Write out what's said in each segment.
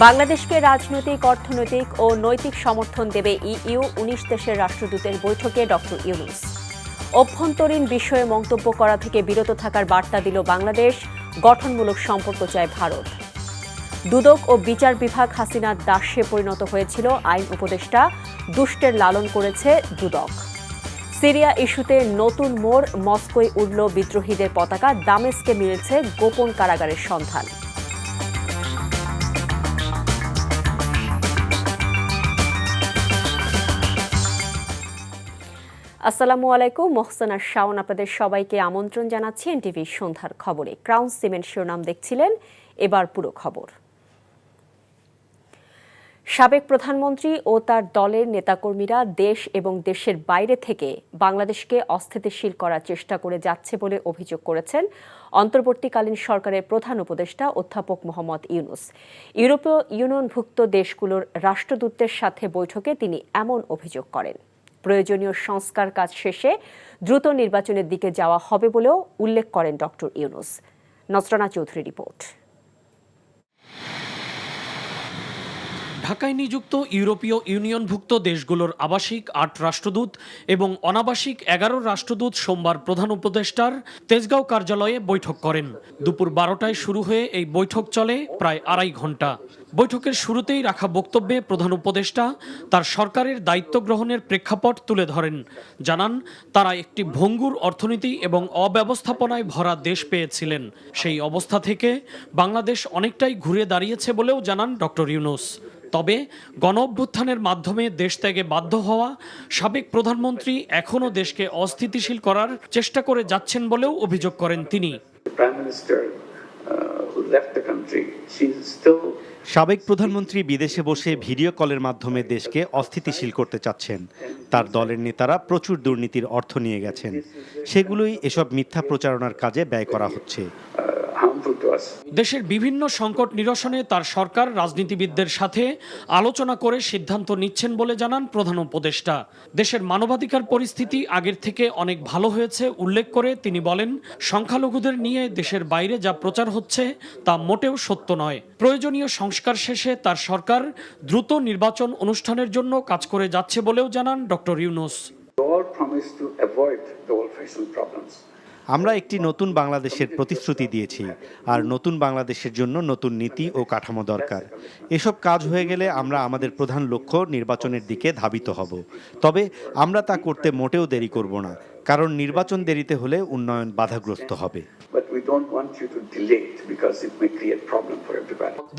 বাংলাদেশকে রাজনৈতিক, অর্থনৈতিক ও নৈতিক সমর্থন দেবে ইইউ ১৯ দেশের রাষ্ট্রদূতের বৈঠকে ডক্টর ইউনূস। অভ্যন্তরীণ বিষয়ে মন্তব্য করা থেকে বিরত থাকার বার্তা দিল বাংলাদেশ। গঠনমূলক সম্পর্ক চায় ভারত। দুদক ও বিচার বিভাগ হাসিনার দাসে পরিণত হয়েছিল, আইন উপদেষ্টা দুষ্টের লালন করেছে দুদক। সিরিয়া ইস্যুতে নতুন মোড়, মস্কোয় উড়ল বিদ্রোহীদের পতাকা, দামেস্কে মিলেছে গোপন কারাগারের সন্ধান। আসসালামু আলাইকুম, মোহসেনা শাওন আপনাদের সবাইকে আমন্ত্রণ জানাচ্ছি এনটিভি সন্ধ্যার খবরে। ক্রাউন সিমেন্ট শিরোনাম দেখছিলেন, এবার পুরো খবর। সাবেক প্রধানমন্ত্রী ও তার দলের নেতাকর্মীরা দেশ এবং দেশের বাইরে থেকে বাংলাদেশকে অস্থিতিশীল করার চেষ্টা করে যাচ্ছে বলে অভিযোগ করেছেন অন্তর্বর্তীকালীন সরকারের প্রধান উপদেষ্টা অধ্যাপক মোহাম্মদ ইউনূস। ইউরোপীয় ইউনিয়নভুক্ত দেশগুলোর রাষ্ট্রদূতদের সাথে বৈঠকে তিনি এমন অভিযোগ করেন। প্রয়োজনীয় সংস্কার কাজ শেষে দ্রুত নির্বাচনের দিকে যাওয়া হবে বলেও উল্লেখ করেন ডক্টর ইউনূস। নজরানা চৌধুরী রিপোর্ট। ঢাকায় নিযুক্ত ইউরোপীয় ইউনিয়নভুক্ত দেশগুলোর আবাসিক ৮ রাষ্ট্রদূত এবং অনাবাসিক ১১ রাষ্ট্রদূত সোমবার প্রধান উপদেষ্টার তেজগাঁও কার্যালয়ে বৈঠক করেন। দুপুর ১২টায় শুরু হয়ে এই বৈঠক চলে প্রায় আড়াই ঘণ্টা। বৈঠকের শুরুতেই রাখা বক্তব্যে প্রধান উপদেষ্টা তার সরকারের দায়িত্ব গ্রহণের প্রেক্ষাপট তুলে ধরেন। জানান, তারা একটি ভঙ্গুর অর্থনীতি এবং অব্যবস্থাপনায় ভরা দেশ পেয়েছিলেন। সেই অবস্থা থেকে বাংলাদেশ অনেকটাই ঘুরে দাঁড়িয়েছে বলেও জানান ডক্টর ইউনূস। তবে গণঅভ্যুত্থানের মাধ্যমে দেশ ত্যাগে বাধ্য হওয়া সাবেক প্রধানমন্ত্রী এখনও দেশকে অস্থিতিশীল করার চেষ্টা করে যাচ্ছেন বলেও অভিযোগ করেন তিনি। সাবেক প্রধানমন্ত্রী বিদেশে বসে ভিডিও কলের মাধ্যমে দেশকে অস্থিতিশীল করতে চাচ্ছেন। তার দলের নেতারা প্রচুর দুর্নীতির অর্থ নিয়ে গেছেন, সেগুলোই এসব মিথ্যা প্রচারণার কাজে ব্যয় করা হচ্ছে। দেশের বিভিন্ন সংকট নিরসনে তার সরকার রাজনীতিবিদদের সাথে আলোচনা করে সিদ্ধান্ত নিচ্ছেন বলে জানান প্রধান উপদেষ্টা। দেশের মানবাধিকার পরিস্থিতি আগের থেকে অনেক ভালো হয়েছে উল্লেখ করে তিনি বলেন, সংখ্যালঘুদের নিয়ে দেশের বাইরে যা প্রচার হচ্ছে তা মোটেও সত্য নয়। প্রয়োজনীয় সংস্কার শেষে তার সরকার দ্রুত নির্বাচন অনুষ্ঠানের জন্য কাজ করে যাচ্ছে বলেও জানান ডক্টর ইউনূস। আমরা একটি নতুন বাংলাদেশের প্রতিশ্রুতি দিয়েছি, আর নতুন বাংলাদেশের জন্য নতুন নীতি ও কাঠামো দরকার। এসব কাজ হয়ে গেলে আমরা আমাদের প্রধান লক্ষ্য নির্বাচনের দিকে ধাবিত হব। তবে আমরা তা করতে মোটেও দেরি করব না, কারণ নির্বাচন দেরিতে হলে উন্নয়ন বাধাগ্রস্ত হবে।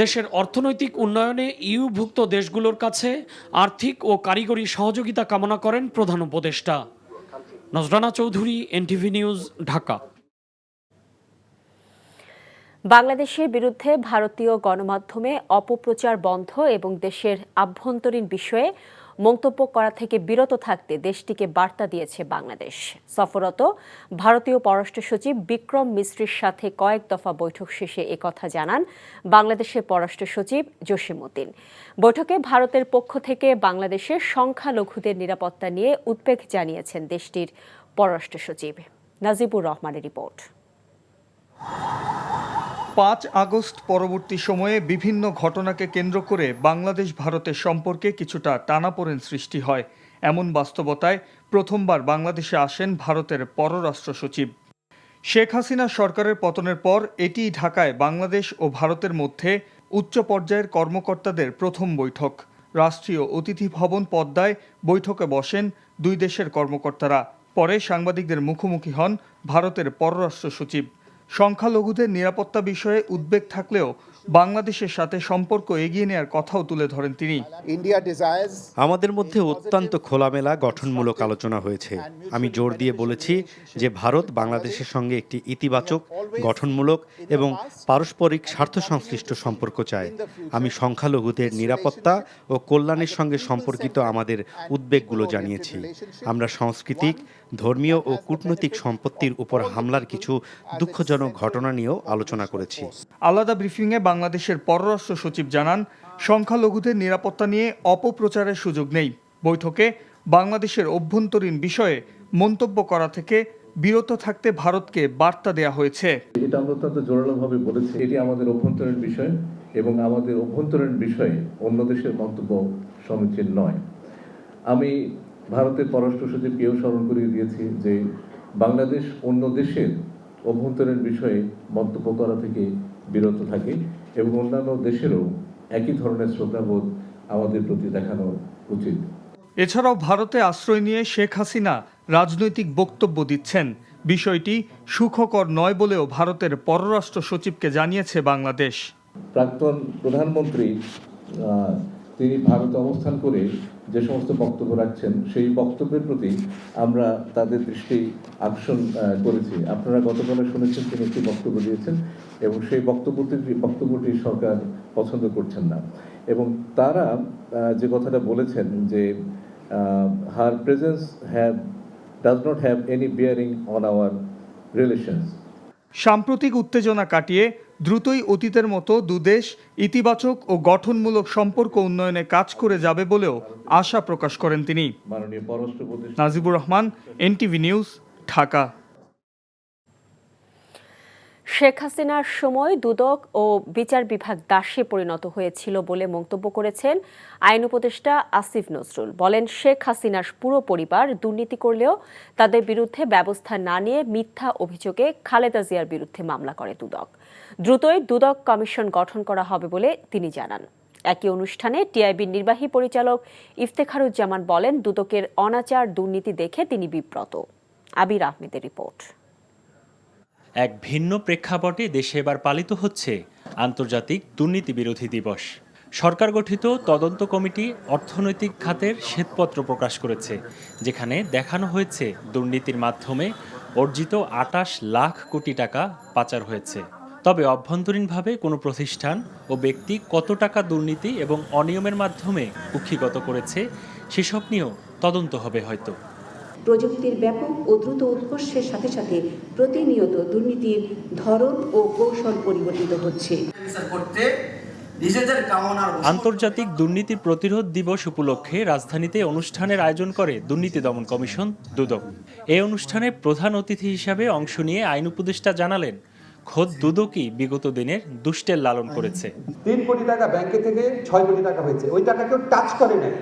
দেশের অর্থনৈতিক উন্নয়নে ইউভুক্ত দেশগুলোর কাছে আর্থিক ও কারিগরি সহযোগিতা কামনা করেন প্রধান উপদেষ্টা। নজরানা চৌধুরী, এনটিভি নিউজ, ঢাকা। বাংলাদেশের বিরুদ্ধে ভারতীয় গণমাধ্যমে অপপ্রচার বন্ধ এবং দেশের আভ্যন্তরীণ বিষয়ে মন্তব্য করা থেকে বিরত থাকতে দেশটিকে বার্তা দিয়েছে বাংলাদেশ। সফররত ভারতীয় পররাষ্ট্র সচিব বিক্রম মিশ্রির সাথে কয়েক দফা বৈঠক শেষে একথা জানান বাংলাদেশের পররাষ্ট্র সচিব জসিম-উদ্দিন। বৈঠকে ভারতের পক্ষ থেকে বাংলাদেশের সংখ্যালঘুদের নিরাপত্তা নিয়ে উদ্বেগ জানিয়েছেন দেশটির পররাষ্ট্র সচিব। নাজিবুর রহমানের রিপোর্ট। ৫ আগস্ট পরবর্তী সময়ে বিভিন্ন ঘটনাকে কেন্দ্র করে বাংলাদেশ ভারতের সম্পর্কে কিছুটা টানাপোড়েন সৃষ্টি হয়। এমন বাস্তবতায় প্রথমবার বাংলাদেশে আসেন ভারতের পররাষ্ট্র সচিব। শেখ হাসিনা সরকারের পতনের পর এটিই ঢাকায় বাংলাদেশ ও ভারতের মধ্যে উচ্চ পর্যায়ের কর্মকর্তাদের প্রথম বৈঠক। রাষ্ট্রীয় অতিথি ভবন পদ্মায় বৈঠকে বসেন দুই দেশের কর্মকর্তারা। পরে সাংবাদিকদের মুখোমুখি হন ভারতের পররাষ্ট্র সচিব। সংখ্যালঘুদের নিরাপত্তা বিষয়ে উদ্বেগ থাকলেও বাংলাদেশের সাথে সম্পর্ক এগিয়ে নেওয়ার কথাও তুলে ধরেন তিনি। আমাদের মধ্যে অত্যন্ত খোলামেলা গঠনমূলক আলোচনা হয়েছে। আমি জোর দিয়ে বলেছি যে ভারত বাংলাদেশের সঙ্গে একটি ইতিবাচক, গঠনমূলক এবং পারস্পরিক স্বার্থ সংশ্লিষ্ট সম্পর্ক চায়। আমি সংখ্যালঘুদের নিরাপত্তা ও কল্যাণের সঙ্গে সম্পর্কিত আমাদের উদ্বেগগুলো জানিয়েছি। আমরা সাংস্কৃতিক, ধর্মীয় ও কূটনৈতিক সম্পত্তির উপর হামলার কিছু দুঃখজনক ঘটনা নিয়েও আলোচনা করেছি। আলাদা ব্রিফিংয়ে বাংলাদেশের পররাষ্ট্র সচিব জানান, সংখ্যালঘুদের নিরাপত্তা নিয়ে অপপ্রচারের সুযোগ নেই। বৈঠকে বাংলাদেশের অভ্যন্তরীণ বিষয়ে মন্তব্য করা থেকে বিরত থাকতে ভারতকে বার্তা দেয়া হয়েছে। এটা আমরা তো জোরালোভাবে বলেছি, এটি আমাদের অভ্যন্তরীণ বিষয়, এবং আমাদের অভ্যন্তরীণ বিষয়ে অন্য দেশের মন্তব্য সমীচীন নয়। আমি ভারতের পররাষ্ট্র সচিবকেও স্মরণ করিয়ে দিয়েছি যে বাংলাদেশ অন্য দেশের অভ্যন্তরীণ বিষয়ে মন্তব্য করা থেকে বিরত থাকে এবং অন্যান্য দেশেরও একই ধরনের শ্রদ্ধাবোধ আমাদের প্রতি দেখানো উচিত। এছাড়াও ভারতে আশ্রয় নিয়ে শেখ হাসিনা রাজনৈতিক বক্তব্য দিচ্ছেন। বিষয়টি সুখকর নয় বলেও ভারতের পররাষ্ট্র সচিবকে জানিয়েছে বাংলাদেশ। প্রাক্তন প্রধানমন্ত্রী তিনি ভারতে অবস্থান করে যে সমস্ত বক্তব্য রাখছেন সেই বক্তব্যের প্রতি আমরা তাদের দৃষ্টি আকর্ষণ করেছি। আপনারা গতকালে শুনেছেন তিনি একটি বক্তব্য দিয়েছেন এবং সেই বক্তব্যটি সরকার পছন্দ করছেন না এবং তারা যে কথাটা বলেছেন যে her presence does not have any bearing on our relations. সাম্প্রতিক উত্তেজনা কাটিয়ে দ্রুতই অতীতের মতো দুদেশ ইতিবাচক ও গঠনমূলক সম্পর্ক উন্নয়নে কাজ করে যাবে বলেও আশা প্রকাশ করেন তিনি। মাননীয় পররাষ্ট্র উপদেষ্টা নাজিবুর রহমান, এনটিভি নিউজ, ঢাকা। শেখ হাসিনার সময় দুদক ও বিচার বিভাগ দাসে পরিণত হয়েছিল বলে মন্তব্য করেছেন আইন উপদেষ্টা আসিফ নজরুল। বলেন, শেখ হাসিনার পুরো পরিবার দুর্নীতি করলেও তাদের বিরুদ্ধে ব্যবস্থা না নিয়ে মিথ্যা অভিযোগে খালেদা জিয়ার বিরুদ্ধে মামলা করে দুদক। দ্রুতই দুদক কমিশন গঠন করা হবে বলে তিনি জানান। একই অনুষ্ঠানে টিআইবির নির্বাহী পরিচালক ইফতেখারুজ্জামান বলেন, দুদকের অনাচার দুর্নীতি দেখে তিনি বিব্রত। আবির আহমেদের রিপোর্ট। এক ভিন্ন প্রেক্ষাপটে দেশে এবার পালিত হচ্ছে আন্তর্জাতিক দুর্নীতি বিরোধী দিবস। সরকার গঠিত তদন্ত কমিটি অর্থনৈতিক খাতের শ্বেতপত্র প্রকাশ করেছে, যেখানে দেখানো হয়েছে দুর্নীতির মাধ্যমে অর্জিত ২৮ লাখ কোটি টাকা পাচার হয়েছে। তবে অভ্যন্তরীণভাবে কোনো প্রতিষ্ঠান ও ব্যক্তি কত টাকা দুর্নীতি এবং অনিয়মের মাধ্যমে কুক্ষিগত করেছে সেসব নিয়েও তদন্ত হবে হয়তো। প্রযুক্তির ব্যাপক ও দ্রুত উৎকর্ষের সাথে সাথে প্রতিনিয়ত দুর্নীতির ধরন ও কৌশল পরিবর্তিত হচ্ছে। আন্তর্জাতিক দুর্নীতি প্রতিরোধ দিবস উপলক্ষে রাজধানীতে অনুষ্ঠানের আয়োজন করে দুর্নীতি দমন কমিশন দুদক। এই অনুষ্ঠানে প্রধান অতিথি হিসাবে অংশ নিয়ে আইন উপদেষ্টা জানালেন, খোদ দুদকই বিগত দিনের দুষ্টের লালন করেছে। ৩ কোটি টাকা ব্যাংকে থেকে ৬ কোটি টাকা হয়েছে, ওই টাকা কেউ টাচ করে নাই।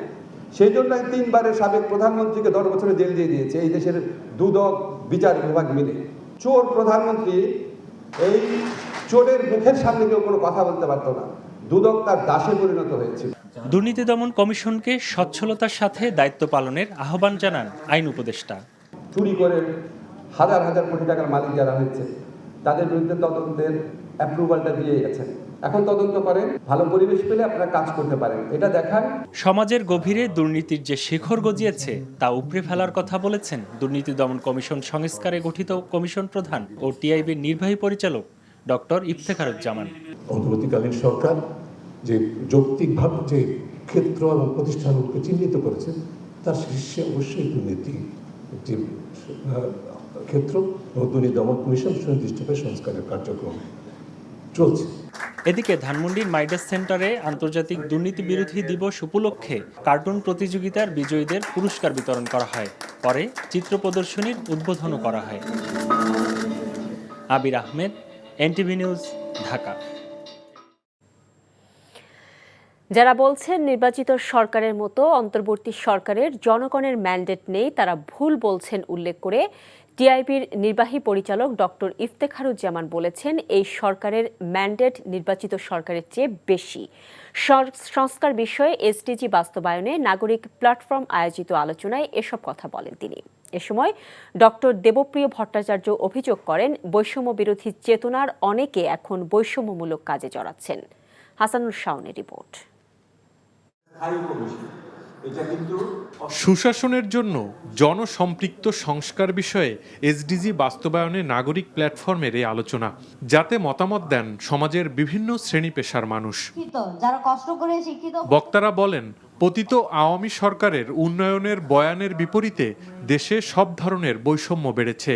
সেই জন্য ৩ বারের সাবেক প্রধানমন্ত্রীকে ১০ বছরের জেল দিয়ে দিয়েছে এই দেশের দুদক বিচার বিভাগ মিলে। চোর প্রধানমন্ত্রী, এই চোরের মুখের সামনে কেউ কোনো কথা বলতে পারত না। দুদক তার দাসে পরিণত হয়েছে। দুর্নীতি দমন কমিশনকে সচ্ছলতার সাথে দায়িত্ব পালনের আহ্বান জানান আইন উপদেষ্টা। চুরি করে হাজার হাজার কোটি টাকার মালিক যারা হয়েছে তাদের বিরুদ্ধে তদন্তের অ্যাপ্রুভালটা দিয়ে গেছেন। এখন তদন্ত করেন, ভালো পরিবেশ পেলে আপনারা কাজ করতে পারেন, এটা দেখান। সমাজের গভীরে দুর্নীতির যে শিখর গজিয়েছে তা উপড়ে ফেলার কথা বলেছেন দুর্নীতি দমন কমিশন সংস্কারে গঠিত কমিশন প্রধান ও টিআইবির নির্বাহী পরিচালক ডক্টর ইফতেখারুজ্জামান। অন্তর্বর্তীকালীন সরকার যে যৌক্তিকভাবে যে ক্ষেত্র এবং প্রতিষ্ঠানগুলোকে চিহ্নিত করেছে তার শীর্ষে অবশ্যই দুর্নীতি একটি ক্ষেত্র এবং দুর্নীতি দমন কমিশন সুনির্দিষ্টভাবে সংস্কারের কার্যক্রম চলছে। এদিকে ধানমন্ডির মাইডাস সেন্টারে আন্তর্জাতিক দুর্নীতি বিরোধী দিবস উপলক্ষে কার্টুন প্রতিযোগিতার বিজয়ীদের পুরস্কার বিতরণ করা হয়। পরে চিত্র প্রদর্শনীর উদ্বোধনও করা হয়। আবির আহমেদ, এনটিভি নিউজ, ঢাকা। যারা বলছেন নির্বাচিত সরকারের মতো অন্তর্বর্তী সরকারের জনগণের ম্যান্ডেট নেই, তারা ভুল বলছেন উল্লেখ করে টিআইবির নির্বাহী পরিচালক ডক্টর ইফতেখারুজ্জামান বলেছেন, এই সরকারের ম্যান্ডেট নির্বাচিত সরকারের চেয়ে বেশি। সংস্কার বিষয়ে এসডিজি বাস্তবায়নে নাগরিক প্ল্যাটফর্ম আয়োজিত আলোচনায় এসব কথা বলেন তিনি। এ সময় ডক্টর দেবপ্রিয় ভট্টাচার্য অভিযোগ করেন, বৈষম্য বিরোধী চেতনার অনেকে এখন বৈষম্যমূলক কাজে জড়াচ্ছেন। হাসানুর শাওনের রিপোর্ট। সুশাসনের জন্য জনসম্পৃক্ত সংস্কার বিষয়ে এসডিজি বাস্তবায়নে নাগরিক প্ল্যাটফর্মের এই আলোচনা, যাতে মতামত দেন সমাজের বিভিন্ন শ্রেণী পেশার মানুষ। বক্তারা বলেন, পতিত আওয়ামী সরকারের উন্নয়নের বয়ানের বিপরীতে দেশে সব ধরনের বৈষম্য বেড়েছে।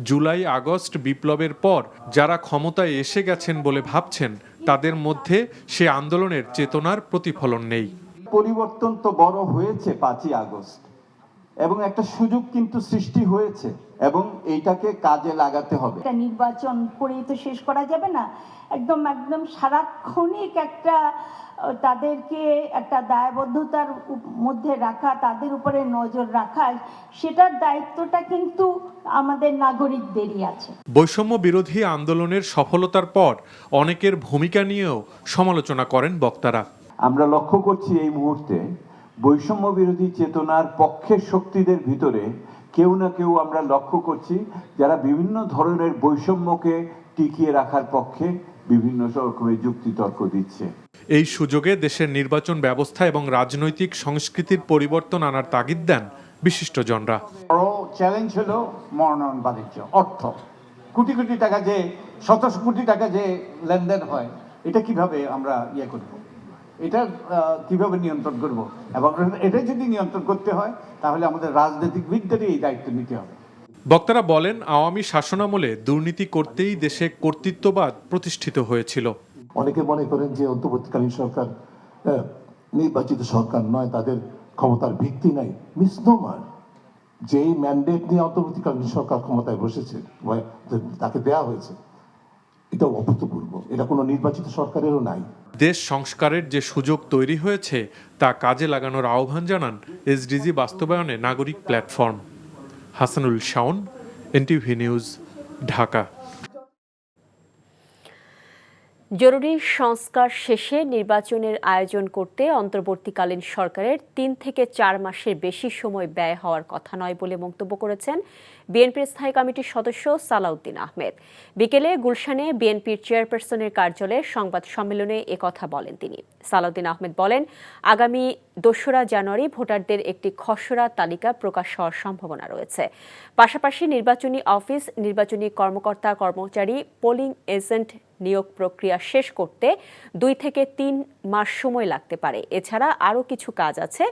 জুলাই আগস্ট বিপ্লবের পর যারা ক্ষমতায় এসে গেছেন বলে ভাবছেন, তাদের মধ্যে সে আন্দোলনের চেতনার প্রতিফলন নেই। পরিবর্তন তো বড় হয়েছে 5ই আগস্ট, এবং একটা সুযোগ কিন্তু সৃষ্টি হয়েছে এবং এইটাকে কাজে লাগাতে হবে। একটা নির্বাচন করেই তো শেষ করা যাবে না, একদম সারাক্ষণিক একটা তাদেরকে একটা দায়বদ্ধতার মধ্যে রাখা, তাদের উপরে নজর রাখা, সেটার দায়িত্বটা কিন্তু আমাদের নাগরিকদেরই আছে। বৈষম্য বিরোধী আন্দোলনের সফলতার পর অনেকের ভূমিকা নিয়েও সমালোচনা করেন বক্তারা। আমরা লক্ষ্য করছি এই মুহূর্তে বৈষম্য বিরোধী চেতনার পক্ষের শক্তিদের ভিতরে কেউ না কেউ আমরা লক্ষ্য করছি যারা বিভিন্ন ধরনের বৈষম্যকে টিকিয়ে রাখার পক্ষে বিভিন্ন রকমের যুক্তিতর্ক দিচ্ছে। এই সুযোগে দেশের নির্বাচন ব্যবস্থা এবং রাজনৈতিক সংস্কৃতির পরিবর্তন আনার তাগিদ দেন বিশিষ্টজনরা। বড় চ্যালেঞ্জ হলো মনোনয়ন বাণিজ্য, অর্থ, কোটি কোটি টাকা যে, শত কোটি টাকা যে লেনদেন হয়, এটা কিভাবে আমরা করব, এটা কিভাবে নিয়ন্ত্রণ করব, এবং এটা যদি নিয়ন্ত্রণ করতে হয় তাহলে আমাদের রাজনীতিবিদদেরই এই দায়িত্ব নিতে হবে। বক্তারা বলেন, আওয়ামী শাসনামলে দুর্নীতি করতেই দেশে কর্তৃত্ববাদ প্রতিষ্ঠিত হয়েছিল। অনেকে মনে করেন যে অন্তর্বর্তীকালীন সরকার নির্বাচিত সরকার নয়, তাদের ক্ষমতার ভিত্তি নাই। মিসনোমার। যেই ম্যান্ডেট নিয়ে অন্তর্বর্তীকালীন সরকার ক্ষমতায় বসেছে, তাকে দেয়া হয়েছে, এটা অভূতপূর্ব। এটা কোনো নির্বাচিত সরকারেরও নাই। দেশ সংস্কারের যে সুযোগ তৈরি হয়েছে তা কাজে লাগানোর আহ্বান জানান এসডিজি বাস্তবায়নে নাগরিক platform. Hasanul Shaon, NTV news, Dhaka. জরুরি সংস্কার শেষে নির্বাচনের আয়োজন করতে অন্তর্বর্তীকালীন সরকারের 3 থেকে 4 মাসের বেশি সময় ব্যয় হওয়ার কথা নয় বলে মন্তব্য করেছেন বিএনপির স্থায়ী কমিটির সদস্য সালাউদ্দিন আহমেদ। বিকেলে গুলশানে বিএনপির চেয়ারপারসনের কার্যালয়ে সংবাদ সম্মেলনে একথা বলেন তিনি। সালাউদ্দিন আহমেদ বলেন, আগামী 2রা জানুয়ারি ভোটারদের একটি খসড়া তালিকা প্রকাশ হওয়ার সম্ভাবনা রয়েছে। পাশাপাশি নির্বাচনী অফিস, নির্বাচনী কর্মকর্তা কর্মচারী, পোলিং এজেন্ট নিয়োগ প্রক্রিয়া শেষ করতে 2 থেকে 3 মাস সময় লাগতে পারে। এছাড়া আরও কিছু কাজ আছে।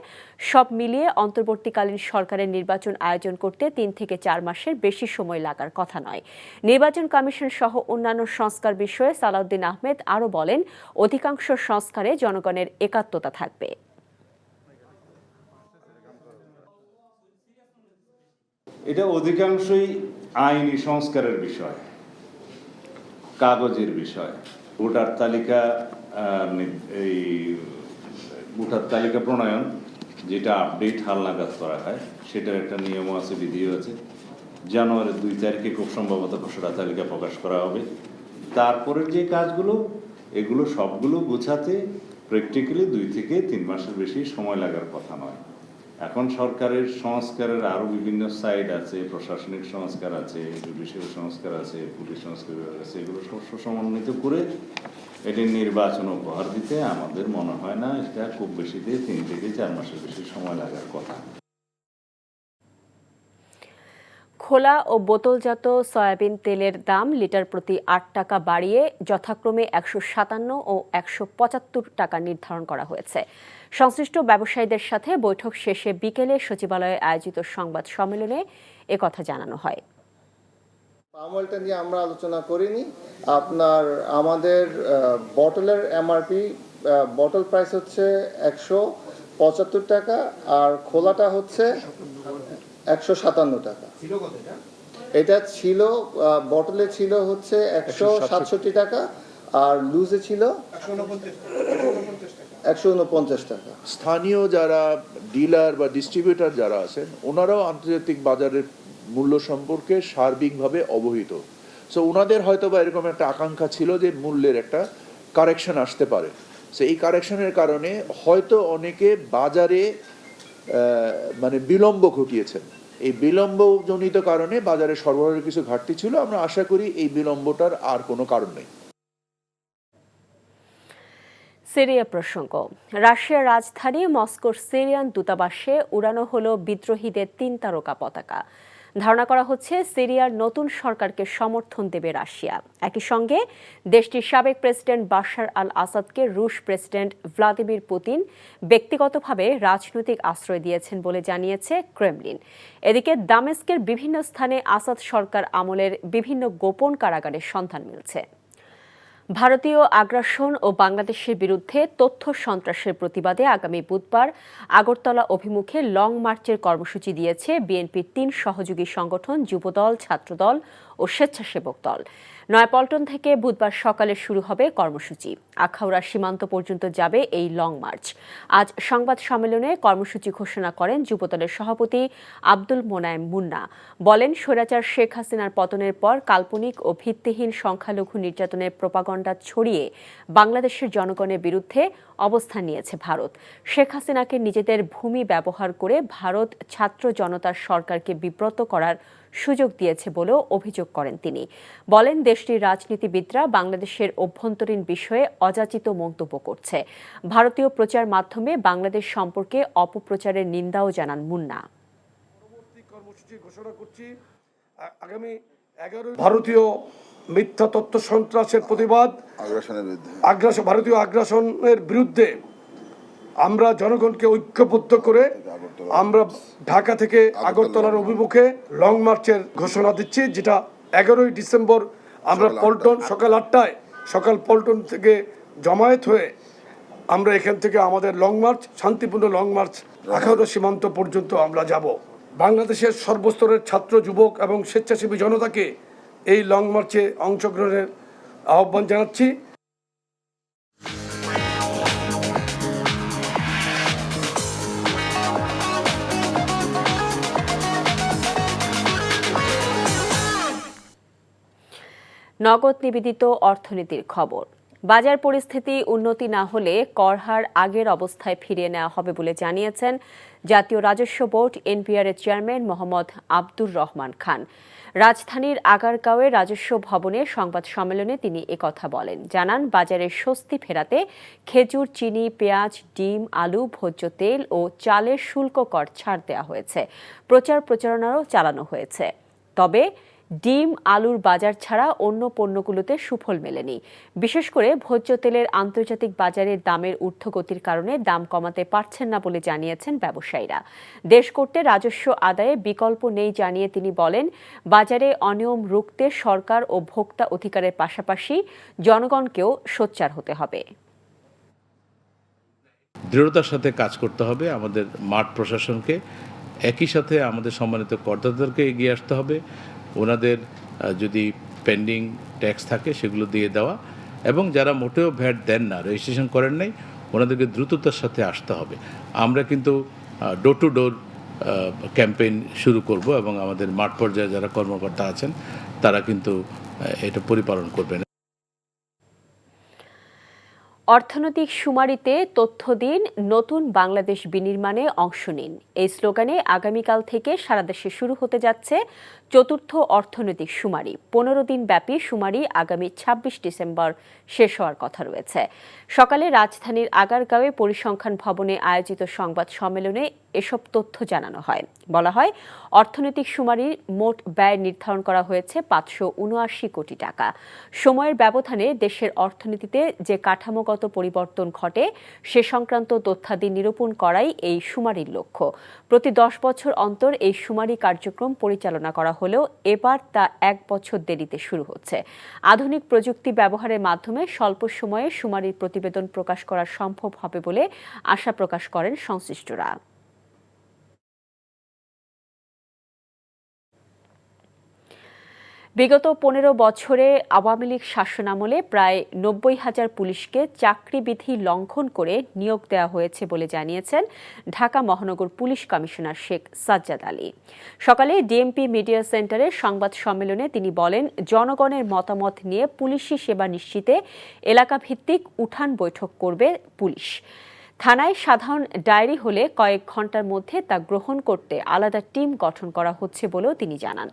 সব মিলিয়ে অন্তর্বর্তীকালীন সরকারের নির্বাচন আয়োজন করতে 3 থেকে 4 মাসের বেশি সময় লাগার কথা নয়। নির্বাচন কমিশন সহ অন্যান্য সংস্কার বিষয়ে সালাউদ্দিন আহমেদ আরও বলেন, অধিকাংশ সংস্কারে জনগণের একাত্মতা থাকবে। এটা অধিকাংশই আইনি সংস্কারের বিষয়, কাগজের বিষয়। ভোটার তালিকা প্রণয়ন, যেটা আপডেট হালনাগাদ করা হয়, সেটার একটা নিয়ম আছে, বিধিও আছে। জানুয়ারির 2 তারিখে খুব সম্ভবত খসড়া তালিকা প্রকাশ করা হবে। তারপরের যে কাজগুলো, এগুলো সবগুলো গোছাতে প্র্যাকটিক্যালি 2 থেকে 3 মাসের বেশি সময় লাগার কথা নয়। এখন সরকারের সংস্কারের আরো বিভিন্ন সাইড আছে, প্রশাসনিক সংস্কার আছে, জুডিশিয়াল সংস্কার আছে, পুলিশ সংস্কার আছে। এগুলো সমন্বিত করে এটি নির্বাচন উপহার দিতে আমাদের মনে হয় না এটা খুব বেশিতে 3 থেকে 4 মাসের বেশি সময় লাগার কথা। খোলা ও বোতলজাত সয়াবিন তেলের দাম লিটার প্রতি 8 টাকা বাড়িয়ে যথাক্রমে 157 ও 175 টাকা নির্ধারণ করা হয়েছে। সংশ্লিষ্ট ব্যবসায়ীদের সাথে বৈঠক শেষে বিকেলে সচিবালয়ে আয়োজিত সংবাদ সম্মেলনে একথা জানানো হয়। পাম অয়েলটা নিয়ে আমরা আলোচনা করিনি। আমাদের বটলের এমআরপি বটল প্রাইস হচ্ছে 175 টাকা, আর খোলাটা হচ্ছে 157 টাকা। এটা ছিল বটলে ছিল হচ্ছে 167 টাকা, আর লুজে ছিল 149 টাকা। স্থানীয় যারা ডিলার বা ডিস্ট্রিবিউটর যারা আছেন, ওনারাও আন্তর্জাতিক বাজারের মূল্য সম্পর্কে সার্বিকভাবে অবহিত। সো ওনাদের হয়তো বা এরকম একটা আকাঙ্ক্ষা ছিল যে মূল্যের একটা কারেকশন আসতে পারে। সো এই কারেকশনের কারণে হয়তো অনেকে বাজারে বিলম্ব ঘটিয়েছেন। এই বিলম্বজনিত কারণে বাজারে সরবরাহের কিছু ঘাটতি ছিল। আমরা আশা করি এই বিলম্বটার আর কোনো কারণ নেই। সিরিয়া প্রসঙ্গ। রাশিয়ার রাজধানী মস্কোর সিরিয়ান দূতাবাসে উড়ানো হলো বিদ্রোহীদের 3 তারকা পতাকা। ধারণা করা হচ্ছে সিরিয়ার নতুন সরকারকে সমর্থন দেবে রাশিয়া। একই সঙ্গে দেশটির সাবেক প্রেসিডেন্ট বাশার আল আসাদকে রুশ প্রেসিডেন্ট ভ্লাদিমির পুতিন ব্যক্তিগতভাবে রাজনৈতিক আশ্রয় দিয়েছেন বলে জানিয়েছে ক্রেমলিন। এদিকে দামেস্কের বিভিন্ন স্থানে আসাদ সরকার আমলের বিভিন্ন গোপন কারাগারের সন্ধান মিলছে। ভারতীয় আগ্রাসন ও বাংলাদেশের বিরুদ্ধে তথ্য সন্ত্রাসের প্রতিবাদে আগামী বুধবার আগরতলা অভিমুখে লং মার্চের কর্মসূচি দিয়েছে বিএনপির ৩ সহযোগী সংগঠন যুবদল, ছাত্রদল ও স্বেচ্ছাসেবক দল। নয়াপল্টন থেকে বুধবার সকালে শুরু হবে কর্মসূচি। আখাউড়া সীমান্ত পর্যন্ত যাবে এই লং মার্চ। আজ সংবাদ সম্মেলনে কর্মসূচি ঘোষণা করেন যুবদলের সভাপতি আব্দুল মোনায়েম মুন্না। বলেন, স্বৈরাচার শেখ হাসিনার পতনের পর কাল্পনিক ও ভিত্তিহীন সংখ্যালঘু নির্যাতনের প্রোপাগান্ডা ছড়িয়ে বাংলাদেশের জনগণের বিরুদ্ধে অবস্থান নিয়েছে ভারত। শেখ হাসিনাকে নিজেদের ভূমি ব্যবহার করে ভারত ছাত্র জনতার সরকারকে বিব্রত করার সুযোগ দিয়েছে বলেও অভিযোগ করেন তিনি। বলেন, দেশটির রাজনীতিবিদরা বাংলাদেশের অভ্যন্তরীণ বিষয়ে অযাচিত মন্তব্য করছে। ভারতীয় প্রচার মাধ্যমে বাংলাদেশ সম্পর্কে অপপ্রচারের নিন্দাও জানান মুন্না। ভারতীয় মিথ্যা তথ্য সন্ত্রাসের প্রতিবাদ, ভারতীয় আগ্রাসনের বিরুদ্ধে আমরা জনগণকে ঐক্যবদ্ধ করে আমরা ঢাকা থেকে আগরতলার অভিমুখে লং মার্চের ঘোষণা দিচ্ছি, যেটা 11ই ডিসেম্বর আমরা পল্টন সকাল পল্টন থেকে জমায়েত হয়ে আমরা এখান থেকে আমাদের লং মার্চ, শান্তিপূর্ণ লং মার্চ আখাউড়া সীমান্ত পর্যন্ত আমরা যাব। বাংলাদেশের সর্বস্তরের ছাত্র, যুবক এবং স্বেচ্ছাসেবী জনতাকে এই লং মার্চে অংশগ্রহণের আহ্বান জানাচ্ছি। নগদ নিবেদিত অর্থনীতির খবর। বাজার পরিস্থিতি উন্নতি না হলে কর হার আগের অবস্থায় ফিরিয়ে নেওয়া হবে বলে জানিয়েছেন জাতীয় রাজস্ব বোর্ড এনবিআর এর চেয়ারম্যান মোহাম্মদ আব্দুর রহমান খান। রাজধানীর আগারগাঁওয়ে রাজস্ব ভবনে সংবাদ সম্মেলনে তিনি একথা বলেন। জানান, বাজারে স্বস্তি ফেরাতে খেজুর, চিনি, পেঁয়াজ, ডিম, আলু, ভোজ্য তেল ও চালের শুল্ক কর ছাড় দেওয়া হয়েছে। প্রচারণাও চালানো হয়েছে। তবে ডিম, আলুর বাজার ছাড়া অন্য পণ্যগুলোতে সুফল মেলেনি। বিশেষ করে ভোজ্য তেলের আন্তর্জাতিক বাজারে দামের ঊর্ধ্বগতির কারণে দাম কমাতে পারছেন না বলে জানিয়েছেন ব্যবসায়ীরা। দেশ করতে রাজস্ব আদায়ে বিকল্প নেই জানিয়ে তিনি বলেন, বাজারে অনিয়ম রুখতে সরকার ও ভোক্তা অধিকারের পাশাপাশি জনগণকেও সোচ্চার হতে হবে। দৃঢ়তার সাথে কাজ করতে হবে আমাদের মাঠ প্রশাসনকে, একই সাথে আমাদের সম্মানিত করদাতাদেরকে এগিয়ে আসতে হবে। ওনাদের যদি পেন্ডিং ট্যাক্স থাকে সেগুলো দিয়ে দেওয়া, এবং যারা মোটেও ভ্যাট দেন না, রেজিস্ট্রেশন করেন নাই, ওনাদেরকে দ্রুততার সাথে আসতে হবে। আমরা কিন্তু ডোর টু ডোর ক্যাম্পেইন শুরু করব এবং আমাদের মাঠ পর্যায়ে যারা কর্মকর্তা আছেন তারা কিন্তু এটা পরিপালন করবেন। অর্থনৈতিক শুমারিতে তথ্য দিন, নতুন বাংলাদেশ বিনির্মাণে অংশ নিন, এই স্লোগানে আগামীকাল থেকে সারা দেশে শুরু হতে যাচ্ছে চতুর্থ অর্থনৈতিক শুমারি। 15 দিন ব্যাপী শুমারি আগামী 26 ডিসেম্বর শেষ হওয়ার কথা রয়েছে। সকালে রাজধানীর আগারগাঁওয়ে পরিসংখ্যান ভবনে আয়োজিত সংবাদ সম্মেলনে এসব তথ্য জানানো হয়। বলা হয়, অর্থনৈতিক শুমারির মোট ব্যয় নির্ধারণ করা হয়েছে 579 কোটি টাকা। সময়ের ব্যবধানে দেশের অর্থনীতিতে যে কাঠামোগত পরিবর্তন ঘটে সে সংক্রান্ত তথ্যাদি নিরূপণ করাই এই শুমারির লক্ষ্য। প্রতি 10 বছর অন্তর এই শুমারি কার্যক্রম পরিচালনা করা হলেও এবার তা 1 বছর দেরিতে শুরু হচ্ছে। আধুনিক প্রযুক্তি ব্যবহারের মাধ্যমে স্বল্প সময়ে শুমারির প্রতিবেদন প্রকাশ করা সম্ভব হবে বলে আশা প্রকাশ করেন সংশ্লিষ্টরা। বিগত 15 বছরে আওয়ামী লীগ শাসনামলে প্রায় 90,000 পুলিশকে চাকরিবিধি লঙ্ঘন করে নিয়োগ দেওয়া হয়েছে বলে জানিয়েছেন ঢাকা মহানগর পুলিশ কমিশনার শেখ সাজ্জাদ আলী। সকালে ডিএমপি মিডিয়া সেন্টারে সংবাদ সম্মেলনে তিনি বলেন, জনগণের মতামত নিয়ে পুলিশি সেবা নিশ্চিতে এলাকাভিত্তিক উঠান বৈঠক করবে পুলিশ। থানায় সাধারণ ডায়েরি হলে কয়েক ঘন্টার মধ্যে তা গ্রহণ করতে আলাদা টিম গঠন করা হচ্ছে বলেও তিনি জানান।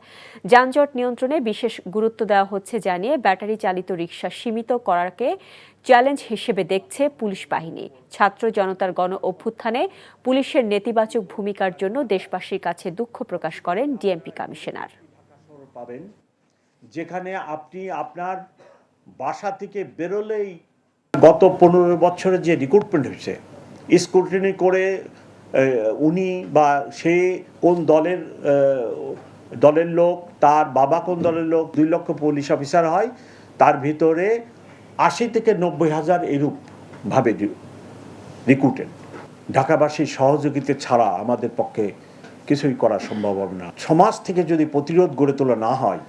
যানজট নিয়ন্ত্রণে বিশেষ গুরুত্ব দেওয়া হচ্ছে জানিয়ে ব্যাটারি চালিত রিকশা সীমিত করাকে চ্যালেঞ্জ হিসেবে দেখছে পুলিশ বাহিনী। ছাত্র জনতার গণ অভ্যুত্থানে পুলিশের নেতিবাচক ভূমিকার জন্য দেশবাসীর কাছে দুঃখ প্রকাশ করেন ডিএমপি কমিশনার। পাবেন যেখানে আপনি আপনার বাসা থেকে বেরোলেই গত 15 বছরের যে রিক্রুটমেন্ট হয়েছে, স্ক্রুটিনি করে উনি বা সে কোন দলের লোক, তার বাবা কোন দলের লোক, 2 লক্ষ পুলিশ অফিসার হয়, তার ভিতরে 80 থেকে 90,000 এরূপভাবে রিক্রুটেড। ঢাকাবাসীর সহযোগিতা ছাড়া আমাদের পক্ষে কিছুই করা সম্ভব হবে না। সমাজ থেকে যদি প্রতিরোধ গড়ে তোলা না হয়,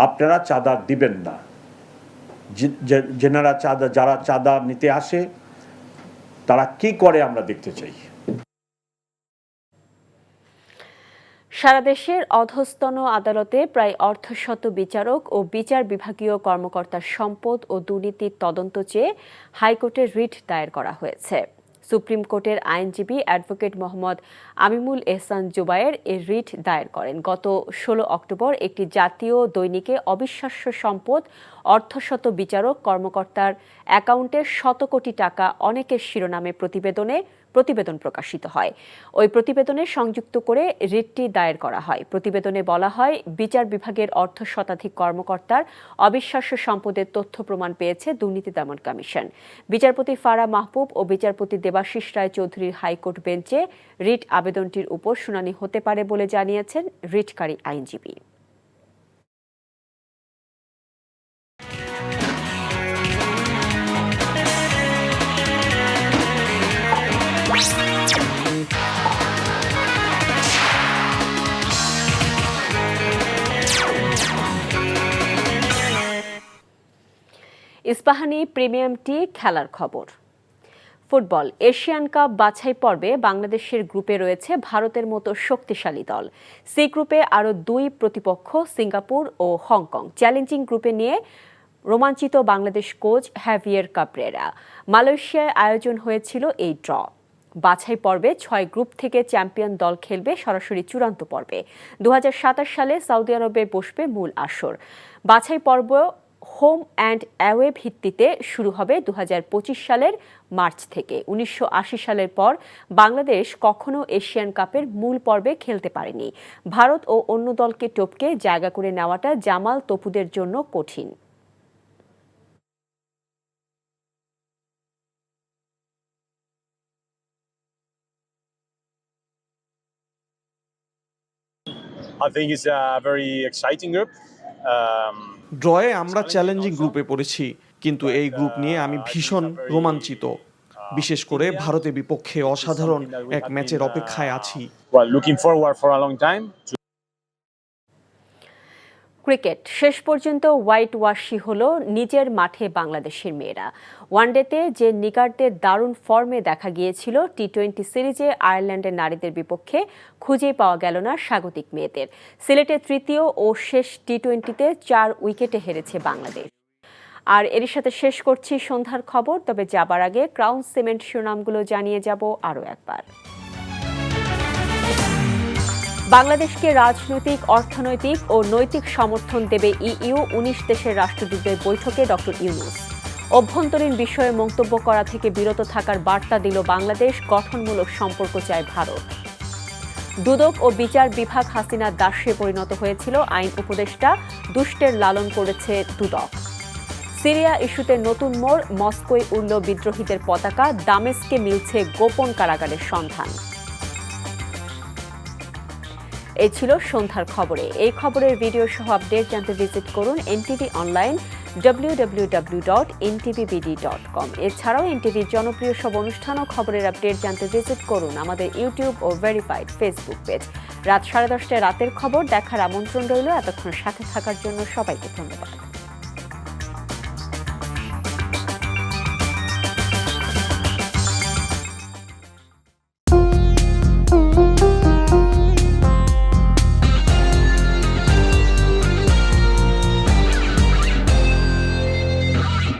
আপনারা চাঁদা দিবেন না। যারা চাঁদা নিতে আসে তারা কি করে আমরা দেখতে চাই। সারা দেশের অধস্তন আদালতে প্রায় অর্ধশত বিচারক ও বিচার বিভাগীয় কর্মকর্তার সম্পদ ও দুর্নীতির তদন্ত চেয়ে হাইকোর্টে রিট দায়ের করা হয়েছে। সুপ্রিম কোর্টের আইনজীবী অ্যাডভোকেট মোহাম্মদ আমিমুল এহসান জুবায়ের এই রিট দায়ের করেন। গত 16 অক্টোবর একটি জাতীয় দৈনিকে অবিশ্বাস্য সম্পদ অর্ধশত বিচারক কর্মকর্তার অ্যাকাউন্টে শত কোটি টাকা অনেকের শিরোনামে প্রতিবেদন প্রকাশিত হয়। ওই প্রতিবেদনে সংযুক্ত করে রিটটি দায়ের করা হয়। প্রতিবেদনে বলা হয়, বিচার বিভাগের অর্ধশতাধিক কর্মকর্তার অবিশ্বাস্য সম্পদের তথ্য প্রমাণ পেয়েছে দুর্নীতি দমন কমিশন। বিচারপতি ফারা মাহবুব ও বিচারপতি দেবাশিস রায় চৌধুরীর হাইকোর্ট বেঞ্চে রিট আবেদনটির উপর শুনানি হতে পারে বলে জানিয়েছেন রিটকারী আইনজীবী। ইস্পাহানি প্রিমিয়াম টি খেলার খবর। ফুটবল এশিয়ান কাপ বাছাই পর্বে বাংলাদেশের গ্রুপে রয়েছে ভারতের মতো শক্তিশালী দল। সি গ্রুপে আরও 2 প্রতিপক্ষ সিঙ্গাপুর ও হংকং। চ্যালেঞ্জিং গ্রুপে নিয়ে রোমাঞ্চিত বাংলাদেশ কোচ হ্যাভিয়ের কাবরেরা। মালয়েশিয়ায় আয়োজন হয়েছিল এই ড্র। বাছাই পর্বে 6 গ্রুপ থেকে চ্যাম্পিয়ন দল খেলবে সরাসরি চূড়ান্ত পর্বে। 2027 সালে সৌদি আরবে বসবে মূল আসর। বাছাই পর্ব হোম অ্যান্ড অ্যাওয়ে ভিত্তিতে শুরু হবে 2025 সালের মার্চ থেকে। 1980 সালের পর বাংলাদেশ কখনো এশিয়ান কাপের মূল পর্বে খেলতে পারেনি। ভারত ও অন্য দলকে টপকে জায়গা করে নেওয়াটা জামাল তপুদের জন্য কঠিন। I think it's a very exciting group. ড্রয়ে আমরা চ্যালেঞ্জিং গ্রুপে পড়েছি, কিন্তু এই গ্রুপ নিয়ে আমি ভীষণ রোমাঞ্চিত। বিশেষ করে ভারতের বিপক্ষে অসাধারণ এক ম্যাচের অপেক্ষায় আছি। ক্রিকেট শেষ পর্যন্ত হোয়াইট ওয়াশি হলো নিজের মাঠে বাংলাদেশের মেয়েরা। ওয়ানডেতে যে নিগারদের দারুণ ফর্মে দেখা গিয়েছিল, টি-20 সিরিজে আয়ারল্যান্ডের নারীদের বিপক্ষে খুঁজেই পাওয়া গেল না স্বাগতিক মেয়েদের। সিলেটে তৃতীয় ও শেষ টি-20তে 4 উইকেটে হেরেছে বাংলাদেশ। আর এর সাথে শেষ করছি সন্ধ্যার খবর। তবে যাবার আগে ক্রাউন সিমেন্ট শিরোনামগুলো জানিয়ে যাব আরও একবার। বাংলাদেশকে রাজনৈতিক, অর্থনৈতিক ও নৈতিক সমর্থন দেবে ইইউ। 19 দেশের রাষ্ট্রদূতদের বৈঠকে ডক্টর ইউনূস। অভ্যন্তরীণ বিষয়ে মন্তব্য করা থেকে বিরত থাকার বার্তা দিল বাংলাদেশ। গঠনমূলক সম্পর্ক চায় ভারত। দুদক ও বিচার বিভাগ হাসিনার দাসে পরিণত হয়েছিল, আইন উপদেষ্টা দুষ্টের লালন করেছে দুদক। সিরিয়া ইস্যুতে নতুন মোড়, মস্কোয় উড়ল বিদ্রোহীদের পতাকা, দামেস্কে মিলছে গোপন কারাগারের সন্ধান। এই ছিল সন্ধ্যার খবরে। এই খবরের ভিডিও সহ আপডেট জানতে ভিজিট করুন এনটিভি অনলাইন www.ntvbd.com। এছাড়াও এনটিভির জনপ্রিয় সব অনুষ্ঠান ও খবরের আপডেট জানতে ভিজিট করুন আমাদের ইউটিউব ও ভেরিফাইড ফেসবুক পেজ। রাত 10:30টায় রাতের খবর দেখার আমন্ত্রণ রইল। এতক্ষণ সাথে থাকার জন্য সবাইকে ধন্যবাদ।